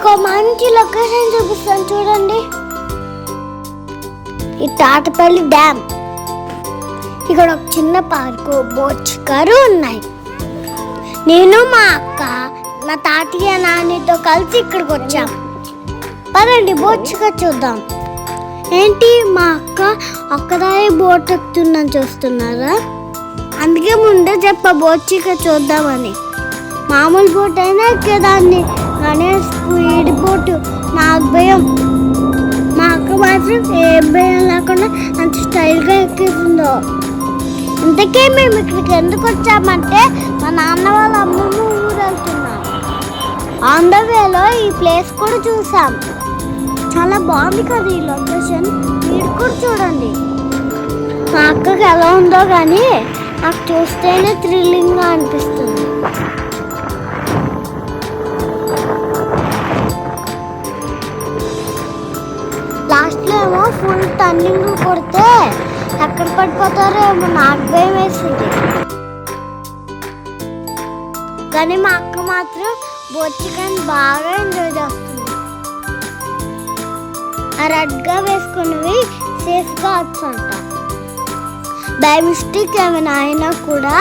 మీకు మంచి లొకేషన్ చూపిస్తాను చూడండి. ఈ తాటపల్లి డ్యామ్. ఇక్కడ ఒక చిన్న పార్కు, బోట్ షికారు ఉన్నాయి. నేను మా అక్క, మా తాతయ్య, నాన్నతో కలిసి ఇక్కడికి వచ్చాం. పదండి బోట్ షికారు చూద్దాం. ఏంటి మా అక్క ఒక్కదాయి బోట్ ఎక్కుతుందని చూస్తున్నారా? అందుకే ముందే బోట్ షికారు చూద్దామని. మామూలు బోట్ అయినా ఎక్కేదాన్ని, కానీ స్పీడ్ బోట్ నాకు భయం. మా అక్క మాత్రం ఏ భయం లేకుండా అంత స్టైల్గా ఎక్కేసిందో. ఇంతకే మేము ఇక్కడికి ఎందుకు వచ్చామంటే మా నాన్న వాళ్ళ అమ్మమ్మ ఊరు వెళ్తున్నాం. ఆన్ ద వేలో ఈ ప్లేస్ కూడా చూసాం. చాలా బాగుంది కదా ఈ లొకేషన్. మీరు కూడా చూడండి. మా అక్కకి ఎలా ఉందో కానీ నాకు చూస్తేనే థ్రిల్లింగ్గా అనిపిస్తుంది. లాస్ట్లో ఏమో ఫుల్ టర్నింగ్ కొడితే ఎక్కడ పడిపోతారో ఏమో నాకు భయం వేసింది. కానీ మా అక్క మాత్రం బోట్ షికార్ బాగా ఎంజాయ్ చేస్తుంది. ఆ రెడ్గా వేసుకున్నవి సేఫ్గా వచ్చంట. బై మిస్టేక్ ఏమైనా అయినా కూడా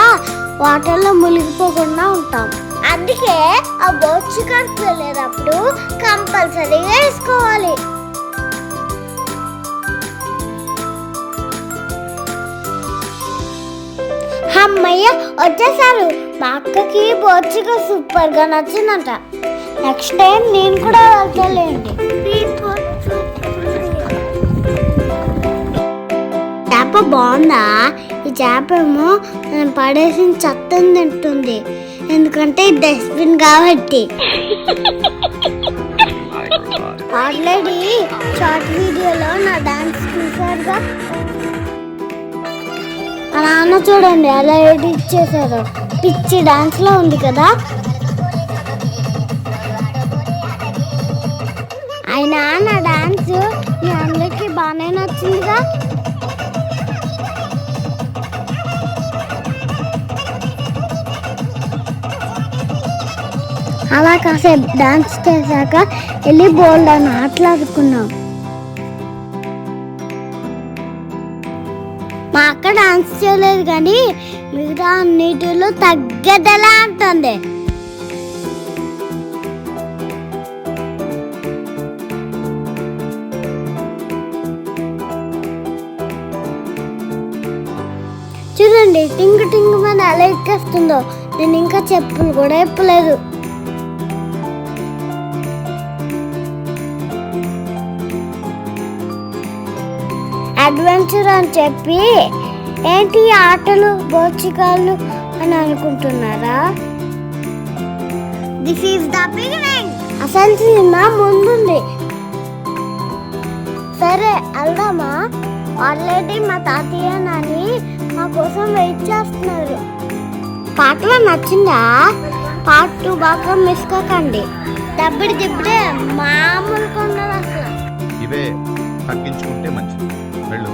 వాటర్లో మునిగిపోకుండా ఉంటాం. అందుకే ఆ బోట్ షికార్కి వెళ్ళేటప్పుడు కంపల్సరీగా వేసుకోవాలి. అమ్మయ్య వచ్చేసారు. మా అక్కకి బోట్ షికార్ సూపర్గా నచ్చిందంట. నెక్స్ట్ టైం నేను కూడా వెళ్తాలేండి. చేప బాగుందా? ఈ చేప ఏమో నేను పడేసిన చెత్తని తింటుంది, ఎందుకంటే ఇది డస్ట్బిన్ కాబట్టి. ఆల్రెడీ షార్ట్ వీడియోలో నా డాన్స్ చూసారుగా. మా నాన్న చూడండి ఎలా ఎడిట్ చేశారు. పిచ్చి డాన్స్ లో ఉంది కదా. అయినా నా డాన్స్ మీ అందరికి బాగానే నచ్చిందిగా. అలా కాసేపు డాన్స్ చేశాక వెళ్ళి బోల్డ్ అని ఆటలాడుకున్నాం. మా అక్క డాన్స్ చేయలేదు కానీ మిగతా అన్నిటిలో తగ్గదలా అంటుంది. చూడండి టింగ్ టింగ్ మీద ఎలా ఎక్కేస్తుందో. నేను ఇంకా చెప్పులు కూడా ఎప్పలేదు. అడ్వెంచర్ అని చెప్పి ఏంటి ఆటలు బోట్ షికార్లు అని అనుకుంటున్నారా? This is the beginning. అసలు సినిమా ముందుంది. సరే వెళ్దామా? ఆల్రెడీ మా తాతయ్య నాని మా కోసం వెయిట్ చేస్తున్నారు. పార్ట్ 1 నచ్చిందా? పార్ట్ 2 బాగా మిస్ కాకండి. దబ్బిడిప్పుడే మామూలుగా ఉండదు అసలు. ఇవే తగ్గించుకుంటే మంచిది. వెళ్ళు.